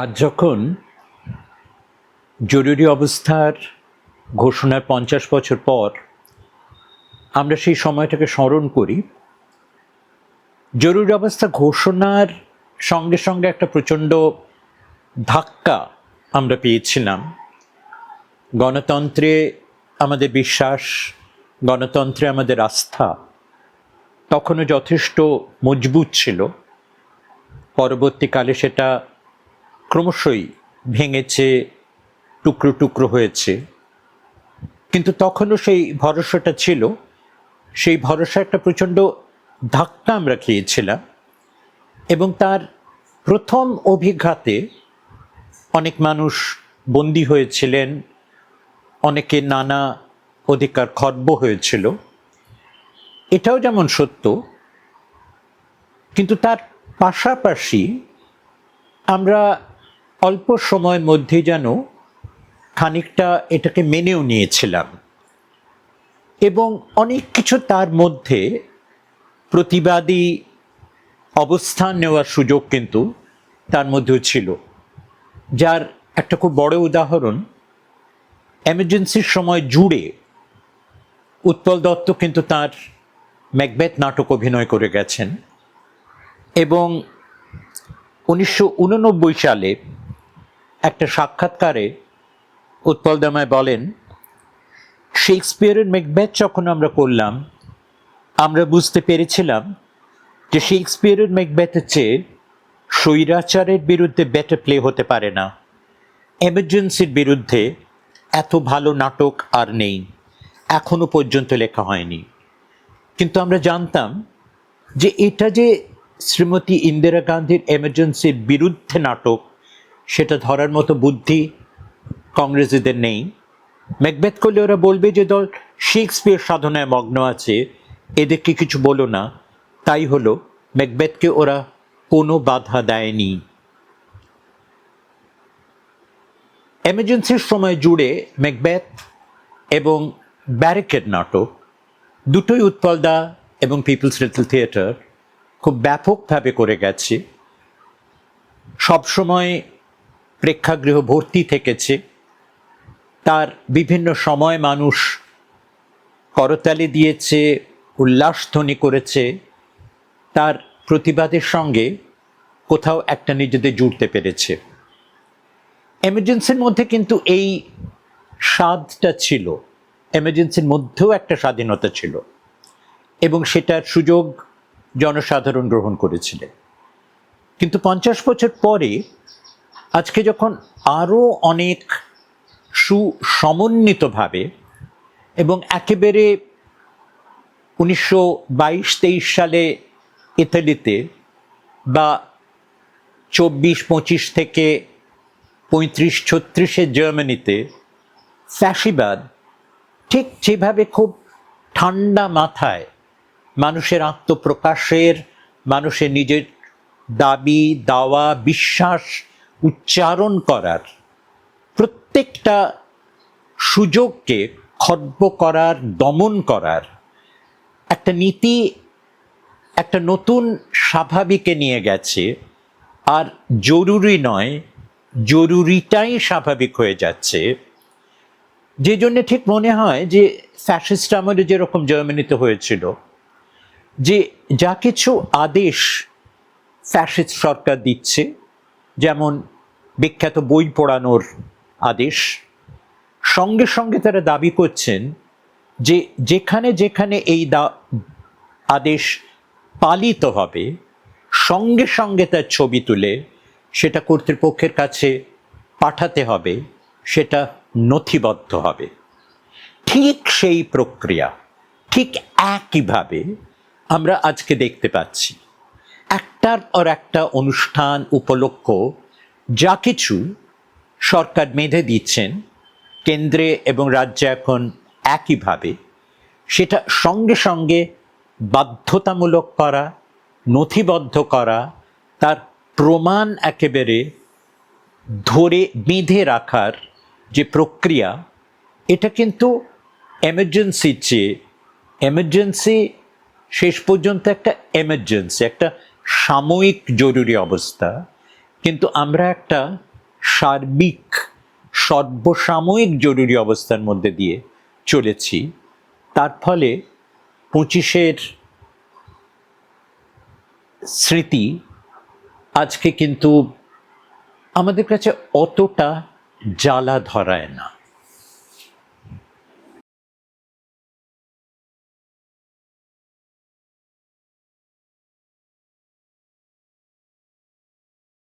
আজ যখন জরুরি অবস্থার ঘোষণার ৫০ বছর পর আমরা সেই সময়টাকে স্মরণ করি, জরুরি অবস্থা ঘোষণার সঙ্গে সঙ্গে একটা প্রচণ্ড ধাক্কা আমরা পেয়েছিলাম। গণতন্ত্রে আমাদের বিশ্বাস, গণতন্ত্রে আমাদের আস্থা তখনও যথেষ্ট মজবুত ছিল। পরবর্তীকালে সেটা ক্রমশই ভেঙেছে, টুকরো টুকরো হয়েছে, কিন্তু তখনও সেই ভরসাটা ছিল। সেই ভরসা একটা প্রচণ্ড ধাক্কা আমরা খেয়েছিলাম এবং তার প্রথম অভিঘাতে অনেক মানুষ বন্দী হয়েছিলেন, অনেকে নানা অধিকার খর্ব হয়েছিল। এটাও যেমন সত্য, কিন্তু তার পাশাপাশি আমরা অল্প সময়ের মধ্যে যেন খানিকটা এটাকে মেনেও নিয়েছিলাম এবং অনেক কিছু তার মধ্যে প্রতিবাদী অবস্থান নেওয়ার সুযোগ কিন্তু তার মধ্যেও ছিল। যার একটা খুব বড় উদাহরণ, এমার্জেন্সির সময় জুড়ে উৎপল দত্ত কিন্তু তার ম্যাকবেথ নাটক অভিনয় করে গেছেন এবং 1989 সালে একটা সাক্ষাৎকারে উৎপল দামায় বলেন, শেক্সপিয়ারের ম্যাকবেথ যখন আমরা করলাম, আমরা বুঝতে পেরেছিলাম যে শেক্সপিয়ারের ম্যাকবেথের চেয়ে স্বৈরাচারের বিরুদ্ধে বেটার প্লে হতে পারে না। এমার্জেন্সির বিরুদ্ধে এত ভালো নাটক আর নেই, এখনো পর্যন্ত লেখা হয়নি। কিন্তু আমরা জানতাম যে এটা যে শ্রীমতী ইন্দিরা গান্ধীর এমার্জেন্সির বিরুদ্ধে নাটক, সেটা ধরার মতো বুদ্ধি কংগ্রেসীদের নেই। ম্যাকবেথ করলে ওরা বলবে যে দল শেক্সপিয়ার সাধনায় মগ্ন আছে, এদেরকে কিছু বলো না। তাই হলো, ম্যাকবেথকে ওরা কোনো বাধা দেয়নি। এমার্জেন্সির সময় জুড়ে ম্যাকবেথ এবং ব্যারিকেড নাটক দুটোই উৎপলদা এবং পিপলস লিটল থিয়েটার খুব ব্যাপকভাবে করে গেছে। সবসময় প্রেক্ষাগৃহ ভর্তি থেকেছে। তার বিভিন্ন সময় মানুষ করতালি দিয়েছে, উল্লাসধ্বনি করেছে। তার প্রতিবাদের সঙ্গে কোথাও একটা নিজেদের জুড়তে পেরেছে। এমার্জেন্সির মধ্যে কিন্তু এই স্বাদটা ছিল, এমার্জেন্সির মধ্যেও একটা স্বাধীনতা ছিল এবং সেটার সুযোগ জনসাধারণ গ্রহণ করেছিলেন। কিন্তু ৫০ বছর পরে আজকে যখন আরও অনেক সুসমন্বিতভাবে এবং একেবারে 1922-23 সালে ইতালিতে বা 24-25 থেকে 35-36 জার্মানিতে ফ্যাসিবাদ ঠিক যেভাবে খুব ঠান্ডা মাথায় মানুষের আত্মপ্রকাশের, মানুষের নিজের দাবি দাওয়া বিশ্বাস উচ্চারণ করার প্রত্যেকটা সুযোগকে খর্ব করার, দমন করার একটা নীতি একটা নতুন স্বাভাবিকে নিয়ে গেছে। আর জরুরি নয়, জরুরিটাই স্বাভাবিক হয়ে যাচ্ছে। যে জন্য ঠিক মনে হয় যে ফ্যাসিস্ট আমলে যেরকম জার্মানিতে হয়েছিল, যে যা কিছু আদেশ ফ্যাসিস্ট সরকার দিচ্ছে, যেমন বিখ্যাত বই পোড়ানোর আদেশ, সঙ্গে সঙ্গে তারা দাবি করছেন যে যেখানে যেখানে এই আদেশ পালিত হবে, সঙ্গে সঙ্গে তার ছবি তুলে সেটা কর্তৃপক্ষের কাছে পাঠাতে হবে, সেটা নথিবদ্ধ হবে। ঠিক সেই প্রক্রিয়া ঠিক একইভাবে আমরা আজকে দেখতে পাচ্ছি। একটার পর একটা অনুষ্ঠান, উপলক্ষ যা কিছু সরকার বেঁধে দিচ্ছেন, কেন্দ্রে এবং রাজ্যে এখন একইভাবে, সেটা সঙ্গে সঙ্গে বাধ্যতামূলক করা, নথিবদ্ধ করা, তার প্রমাণ একেবারে ধরে বেঁধে রাখার যে প্রক্রিয়া, এটা কিন্তু এমার্জেন্সির চেয়ে, এমার্জেন্সি শেষ পর্যন্ত একটা এমার্জেন্সি, একটা সাময়িক জরুরি অবস্থা, কিন্তু আমরা একটা সার্বিক সর্বসাময়িক জরুরি অবস্থার মধ্যে দিয়ে চলেছি, তার ফলে 25-এর স্মৃতি আজকে কিন্তু আমাদের কাছে অতটা জ্বালা ধরায় না।